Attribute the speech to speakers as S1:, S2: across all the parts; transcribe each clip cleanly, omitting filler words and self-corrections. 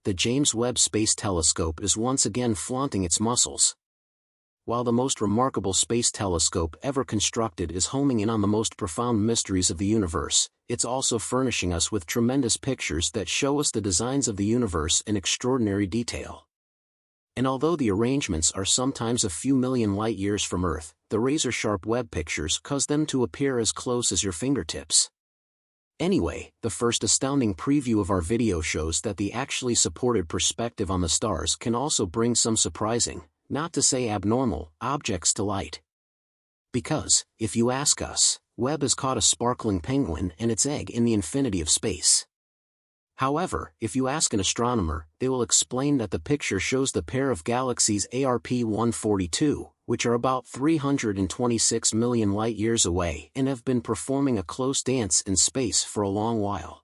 S1: the James Webb Space Telescope is once again flaunting its muscles. While the most remarkable space telescope ever constructed is homing in on the most profound mysteries of the universe, it's also furnishing us with tremendous pictures that show us the designs of the universe in extraordinary detail. And although the arrangements are sometimes a few million light-years from Earth, the razor-sharp Webb pictures cause them to appear as close as your fingertips. Anyway, the first astounding preview of our video shows that the actually supported perspective on the stars can also bring some surprising, not to say abnormal, objects to light. Because, if you ask us, Webb has caught a sparkling penguin and its egg in the infinity of space. However, if you ask an astronomer, they will explain that the picture shows the pair of galaxies ARP-142, which are about 326 million light-years away and have been performing a close dance in space for a long while.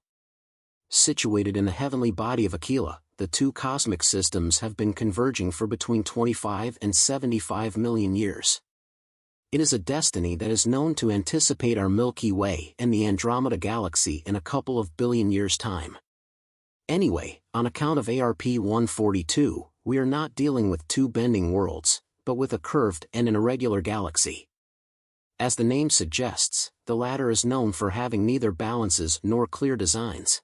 S1: Situated in the heavenly body of Aquila, the two cosmic systems have been converging for between 25 and 75 million years. It is a destiny that is known to anticipate our Milky Way and the Andromeda Galaxy in a couple of billion years' time. Anyway, on account of ARP-142, we are not dealing with two bending worlds, but with a curved and an irregular galaxy. As the name suggests, the latter is known for having neither balances nor clear designs.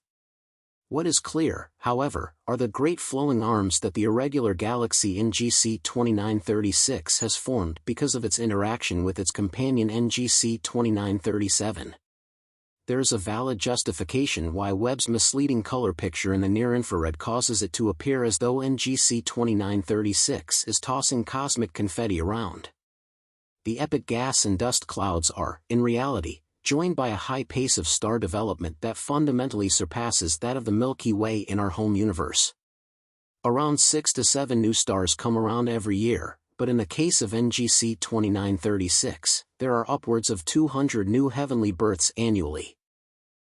S1: What is clear, however, are the great flowing arms that the irregular galaxy NGC 2936 has formed because of its interaction with its companion NGC 2937. There is a valid justification why Webb's misleading color picture in the near-infrared causes it to appear as though NGC 2936 is tossing cosmic confetti around. The epic gas and dust clouds are, in reality, joined by a high pace of star development that fundamentally surpasses that of the Milky Way in our home universe. Around 6 to 7 new stars come around every year, but in the case of NGC 2936, there are upwards of 200 new heavenly births annually.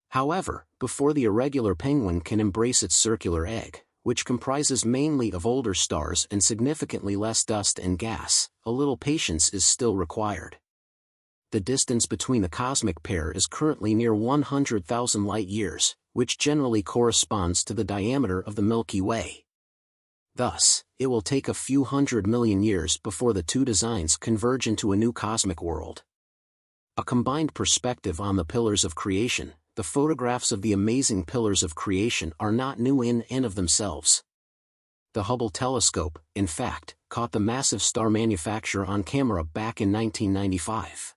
S1: However, before the irregular penguin can embrace its circular egg, which comprises mainly of older stars and significantly less dust and gas, a little patience is still required. The distance between the cosmic pair is currently near 100,000 light-years, which generally corresponds to the diameter of the Milky Way. Thus, it will take a few 100 million years before the two designs converge into a new cosmic world. A combined perspective on the pillars of creation. The photographs of the amazing pillars of creation are not new in and of themselves. The Hubble telescope, in fact, caught the massive star manufacturer on camera back in 1995.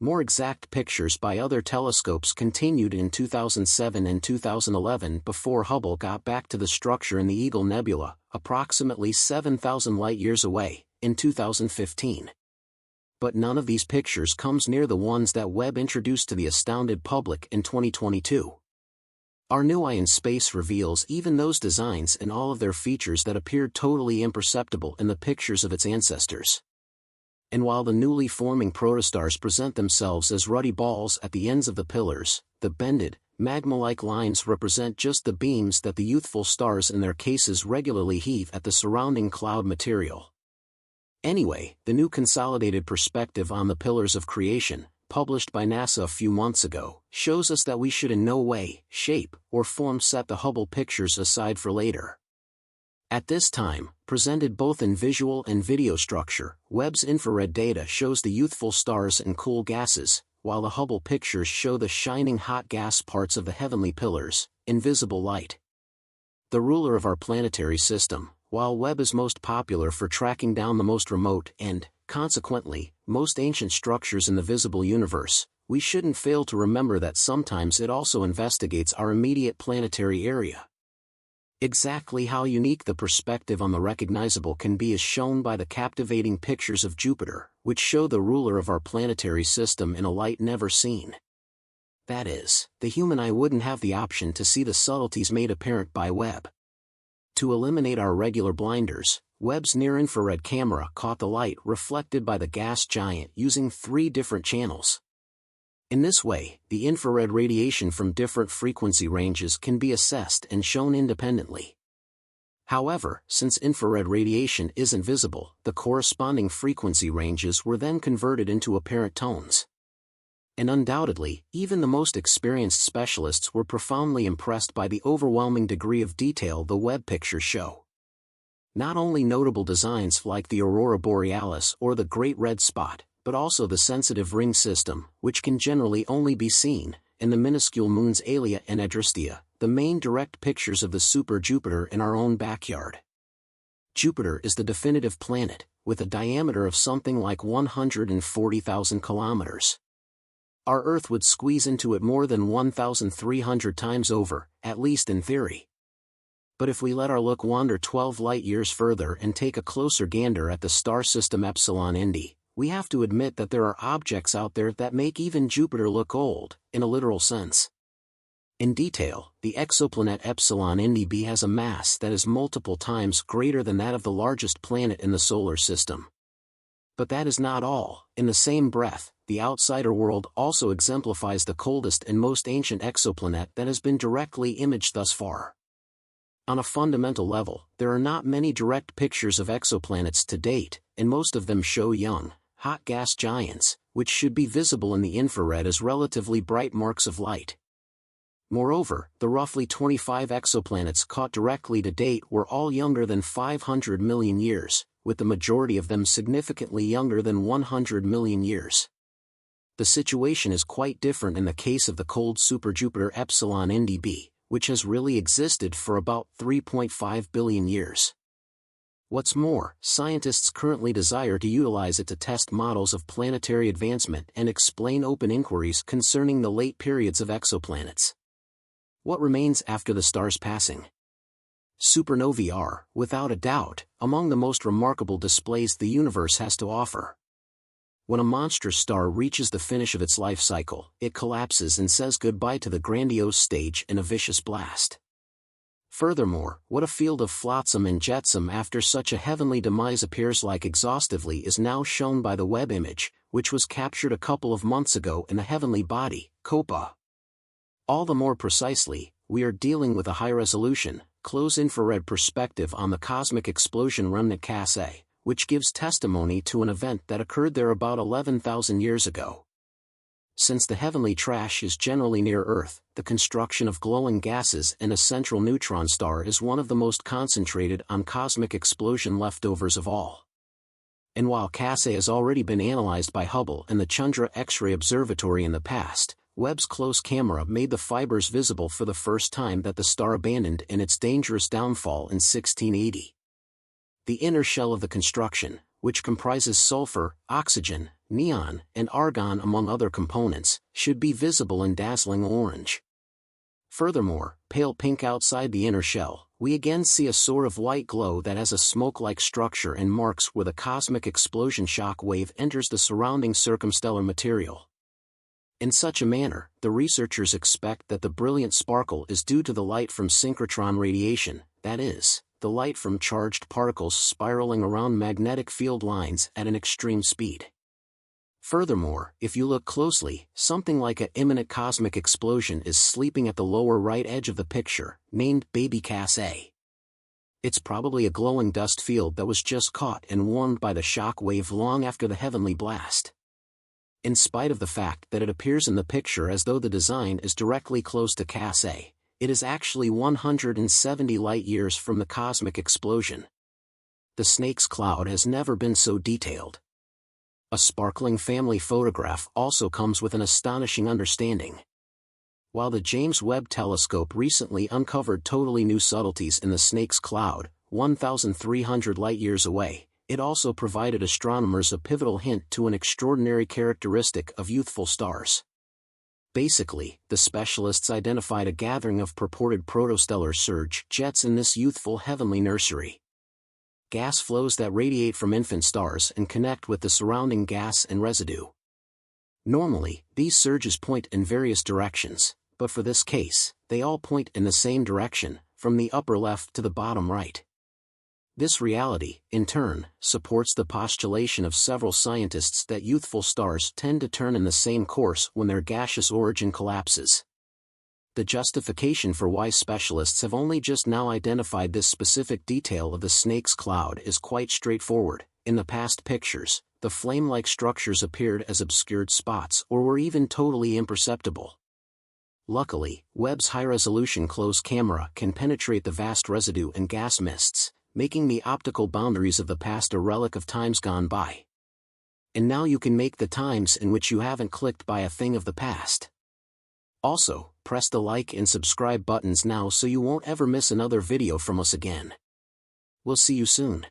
S1: More exact pictures by other telescopes continued in 2007 and 2011 before Hubble got back to the structure in the Eagle Nebula, approximately 7,000 light-years away, in 2015. But none of these pictures comes near the ones that Webb introduced to the astounded public in 2022. Our new eye in space reveals even those designs and all of their features that appeared totally imperceptible in the pictures of its ancestors. And while the newly forming protostars present themselves as ruddy balls at the ends of the pillars, the bended, magma-like lines represent just the beams that the youthful stars in their cases regularly heave at the surrounding cloud material. Anyway, the new consolidated perspective on the pillars of creation, published by NASA a few months ago, shows us that we should in no way, shape, or form set the Hubble pictures aside for later. At this time, presented both in visual and video structure, Webb's infrared data shows the youthful stars and cool gases, while the Hubble pictures show the shining hot gas parts of the heavenly pillars, invisible light. The ruler of our planetary system, while Webb is most popular for tracking down the most remote and, consequently, most ancient structures in the visible universe, we shouldn't fail to remember that sometimes it also investigates our immediate planetary area. Exactly how unique the perspective on the recognizable can be is shown by the captivating pictures of Jupiter, which show the ruler of our planetary system in a light never seen. That is, the human eye wouldn't have the option to see the subtleties made apparent by Webb. To eliminate our regular blinders, Webb's near-infrared camera caught the light reflected by the gas giant using 3 different channels. In this way, the infrared radiation from different frequency ranges can be assessed and shown independently. However, since infrared radiation isn't visible, the corresponding frequency ranges were then converted into apparent tones. And undoubtedly, even the most experienced specialists were profoundly impressed by the overwhelming degree of detail the Webb pictures show. Not only notable designs like the aurora borealis or the Great Red Spot, but also the sensitive ring system, which can generally only be seen, and the minuscule moons Aelia and Edristia, the main direct pictures of the super Jupiter in our own backyard. Jupiter is the definitive planet, with a diameter of something like 140,000 kilometers. Our Earth would squeeze into it more than 1,300 times over, at least in theory. But if we let our look wander 12 light-years further and take a closer gander at the star system Epsilon Indi, we have to admit that there are objects out there that make even Jupiter look old, in a literal sense. In detail, the exoplanet Epsilon Indi b has a mass that is multiple times greater than that of the largest planet in the solar system. But that is not all. In the same breath, the outsider world also exemplifies the coldest and most ancient exoplanet that has been directly imaged thus far. On a fundamental level, there are not many direct pictures of exoplanets to date, and most of them show young, hot gas giants, which should be visible in the infrared as relatively bright marks of light. Moreover, the roughly 25 exoplanets caught directly to date were all younger than 500 million years, with the majority of them significantly younger than 100 million years. The situation is quite different in the case of the cold superjupiter Epsilon Indi b, which has really existed for about 3.5 billion years. What's more, scientists currently desire to utilize it to test models of planetary advancement and explain open inquiries concerning the late periods of exoplanets. What remains after the star's passing? Supernovae are, without a doubt, among the most remarkable displays the universe has to offer. When a monstrous star reaches the finish of its life cycle, it collapses and says goodbye to the grandiose stage in a vicious blast. Furthermore, what a field of flotsam and jetsam after such a heavenly demise appears like exhaustively is now shown by the Webb image, which was captured a couple of months ago in the heavenly body, Copa. All the more precisely, we are dealing with a high-resolution, close-infrared perspective on the cosmic explosion remnant Cassia, which gives testimony to an event that occurred there about 11,000 years ago. Since the heavenly trash is generally near Earth, the construction of glowing gases in a central neutron star is one of the most concentrated on cosmic explosion leftovers of all. And while Cassia has already been analyzed by Hubble and the Chandra X-ray Observatory in the past, Webb's close camera made the fibers visible for the first time that the star abandoned in its dangerous downfall in 1680. The inner shell of the construction, which comprises sulfur, oxygen, neon, and argon among other components, should be visible in dazzling orange. Furthermore, pale pink outside the inner shell, we again see a sort of white glow that has a smoke-like structure and marks where the cosmic explosion shock wave enters the surrounding circumstellar material. In such a manner, the researchers expect that the brilliant sparkle is due to the light from synchrotron radiation, that is, the light from charged particles spiraling around magnetic field lines at an extreme speed. Furthermore, if you look closely, something like an imminent cosmic explosion is sleeping at the lower right edge of the picture, named Baby Cassia. It's probably a glowing dust field that was just caught and warmed by the shock wave long after the heavenly blast. In spite of the fact that it appears in the picture as though the design is directly close to Cassia, it is actually 170 light-years from the cosmic explosion. The snake's cloud has never been so detailed. A sparkling family photograph also comes with an astonishing understanding. While the James Webb Telescope recently uncovered totally new subtleties in the snake's cloud, 1,300 light-years away, it also provided astronomers a pivotal hint to an extraordinary characteristic of youthful stars. Basically, the specialists identified a gathering of purported protostellar surge jets in this youthful heavenly nursery. Gas flows that radiate from infant stars and connect with the surrounding gas and residue. Normally, these surges point in various directions, but for this case, they all point in the same direction, from the upper left to the bottom right. This reality, in turn, supports the postulation of several scientists that youthful stars tend to turn in the same course when their gaseous origin collapses. The justification for why specialists have only just now identified this specific detail of the snake's cloud is quite straightforward. In the past pictures, the flame-like structures appeared as obscured spots or were even totally imperceptible. Luckily, Webb's high-resolution close camera can penetrate the vast residue and gas mists, making the optical boundaries of the past a relic of times gone by. And now you can make the times in which you haven't clicked by a thing of the past. Also, press the like and subscribe buttons now so you won't ever miss another video from us again. We'll see you soon.